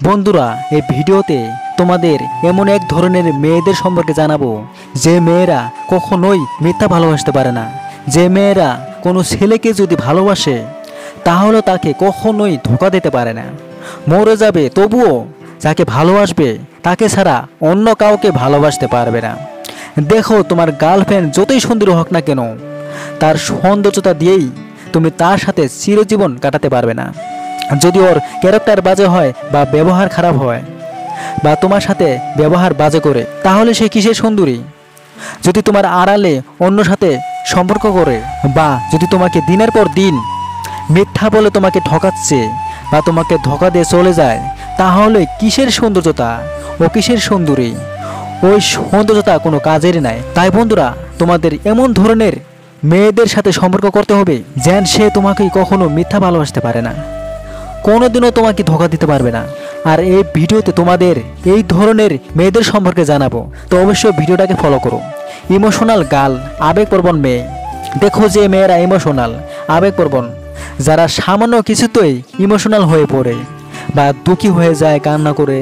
বন্ধুরা, এই ভিডিওতে তোমাদের এমন এক ধরনের মেয়েদের সম্পর্কে জানাবো যে মেয়েরা কখনোই মিথ্যা ভালোবাসতে পারে না। যে মেয়েরা কোনো ছেলেকে যদি ভালোবাসে তাহলে তাকে কখনোই ধোঁকা দিতে পারে না। মরে যাবে তবুও যাকে ভালোবাসবে তাকে ছাড়া অন্য কাউকে ভালোবাসতে পারবে না। দেখো, তোমার গার্লফ্রেন্ড যতই সুন্দর হোক না কেন, তার সৌন্দর্যতা দিয়েই তুমি তার সাথে চিরজীবন কাটাতে পারবে না। যদি ওর ক্যারেক্টার বাজে হয় বা ব্যবহার খারাপ হয় বা তোমার সাথে ব্যবহার বাজে করে, তাহলে সে কিসের সুন্দরী? যদি তোমার আড়ালে অন্য সাথে সম্পর্ক করে বা যদি তোমাকে দিনের পর দিন মিথ্যা বলে তোমাকে ঠকাচ্ছে বা তোমাকে ধোঁকা দিয়ে চলে যায়, তাহলে কিসের সৌন্দর্যতা ও কিসের সুন্দরী? ওই সৌন্দর্যতা কোনো কাজের নাই। তাই বন্ধুরা, তোমাদের এমন ধরনের মেয়েদের সাথে সম্পর্ক করতে হবে যেন সে তোমাকে কখনো মিথ্যা ভালোবাসতে পারে না, কোনোদিনও তোমাকে ধোঁকা দিতে পারবে না। আর এই ভিডিওতে তোমাদের এই ধরনের মেয়েদের সম্পর্কে জানাবো, তো অবশ্যই ভিডিওটাকে ফলো করো। ইমোশনাল গার্ল, আবেগপ্রবণ মেয়ে। দেখো, যে মেয়েরা ইমোশনাল, আবেগপ্রবণ, যারা সামান্য কিছুতেই ইমোশনাল হয়ে পড়ে বা দুঃখী হয়ে যায়, কান্না করে,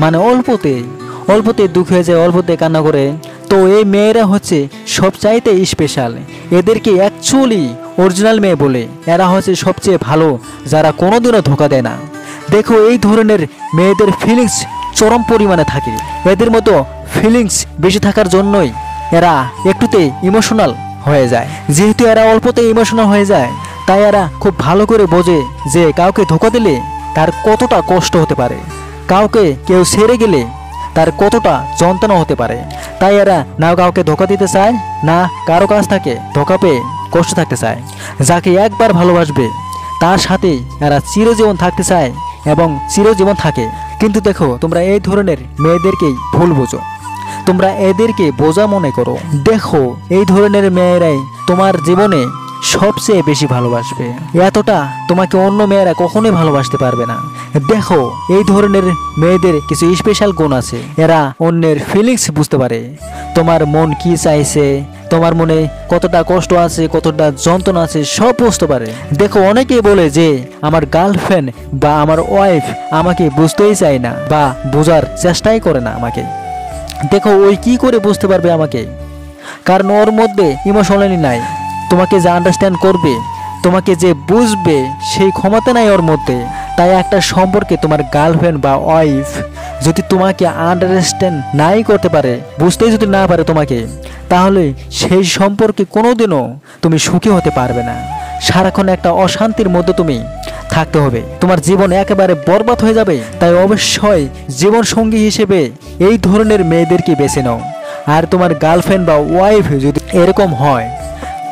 মানে অল্পতে দুঃখ হয়ে যায়, অল্পতে কান্না করে, তো এই মেয়েরা হচ্ছে সবচাইতে স্পেশাল। এদেরকে অ্যাকচুয়ালি অরিজিনাল মেয়ে বলে। এরা হচ্ছে সবচেয়ে ভালো, যারা কোনোদিনও ধোঁকা দেয় না। দেখো, এই ধরনের মেয়েদের ফিলিংস চরম পরিমাণে থাকে। এদের মতো ফিলিংস বেশি থাকার জন্যই এরা একটুতে ইমোশনাল হয়ে যায়। যেহেতু এরা অল্পতে ইমোশনাল হয়ে যায়, তাই এরা খুব ভালো করে বোঝে যে কাউকে ধোঁকা দিলে তার কতটা কষ্ট হতে পারে, কাউকে কেউ ছেড়ে গেলে তার কতটা যন্ত্রণা হতে পারে। তাই এরা না কাউকে ধোঁকা দিতে চায়, না কারো কাছ থেকে ধোঁকা পেয়ে কষ্ট থাকতে চায়। যাকে একবার ভালোবাসবে তার সাথেই এরা চিরজীবন থাকতে চায় এবং চিরজীবন থাকে। কিন্তু দেখো, তোমরা এই ধরনের মেয়েদেরকেই ভুল বোঝো, তোমরা এদেরকে বোঝা মনে করো। দেখো, এই ধরনের মেয়েরাই তোমার জীবনে সবচেয়ে বেশি ভালোবাসবে। এতটা তোমাকে অন্য মেয়েরা কখনোই ভালোবাসতে পারবে না। দেখো, এই ধরনের মেয়েদের কিছু স্পেশাল গুণ আছে। এরা অন্যের ফিলিংস বুঝতে পারে, তোমার মন কি চাইছে, তোমার মনে কতটা কষ্ট আছে, কতটা যন্ত্রণা আছে, সব বুঝতে পারে। দেখো, অনেকেই বলে যে আমার গার্লফ্রেন্ড বা আমার ওয়াইফ আমাকে বুঝতেই চায় না বা বোঝার চেষ্টাই করে না আমাকে। দেখো, ওই কি করে বুঝতে পারবে আমাকে? কারণ ওর মধ্যে ইমোশনালি নাই। তোমাকে যে আন্ডারস্ট্যান্ড করবে, তোমাকে যে বুঝবে, সেই ক্ষমতা নাই ওর মধ্যে। তাই একটা সম্পর্কে তোমার গার্লফ্রেন্ড বা ওয়াইফ যদি তোমাকে আন্ডারস্ট্যান্ড নাই করতে পারে, বুঝতেই যদি না পারে তোমাকে, তাহলে সেই সম্পর্কে কোনোদিনও তুমি সুখী হতে পারবে না। সারাক্ষণ একটা অশান্তির মধ্যে তুমি থাকতে হবে, তোমার জীবন একেবারে বরবাদ হয়ে যাবে। তাই অবশ্যই জীবন সঙ্গী হিসেবে এই ধরনের মেয়েদেরকে বেছে নাও। আর তোমার গার্লফ্রেন্ড বা ওয়াইফ যদি এরকম হয়,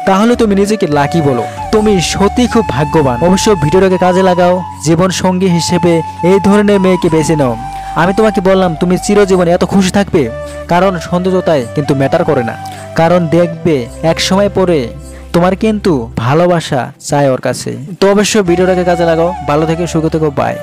তাহলে তুমি নিজেকে লাকি বলো, তুমি সত্যি খুব ভাগ্যবান। অবশ্যই ভিডিওটাকে কাজে লাগাও, জীবন সঙ্গী হিসেবে এই ধরনের মেয়েকে বেছে নাও। আমি তোমাকে বললাম, তুমি চিরজীবন এত খুশি থাকবে, কারণ সৌন্দর্যতায় কিন্তু ম্যাটার করে না। কারণ দেখবে এক সময় পরে তোমার কিন্তু ভালোবাসা চাই ওর কাছে। তো অবশ্যই ভিডিওটাকে কাজে লাগাও। ভালো থেকে সুখে থেকো, বাই।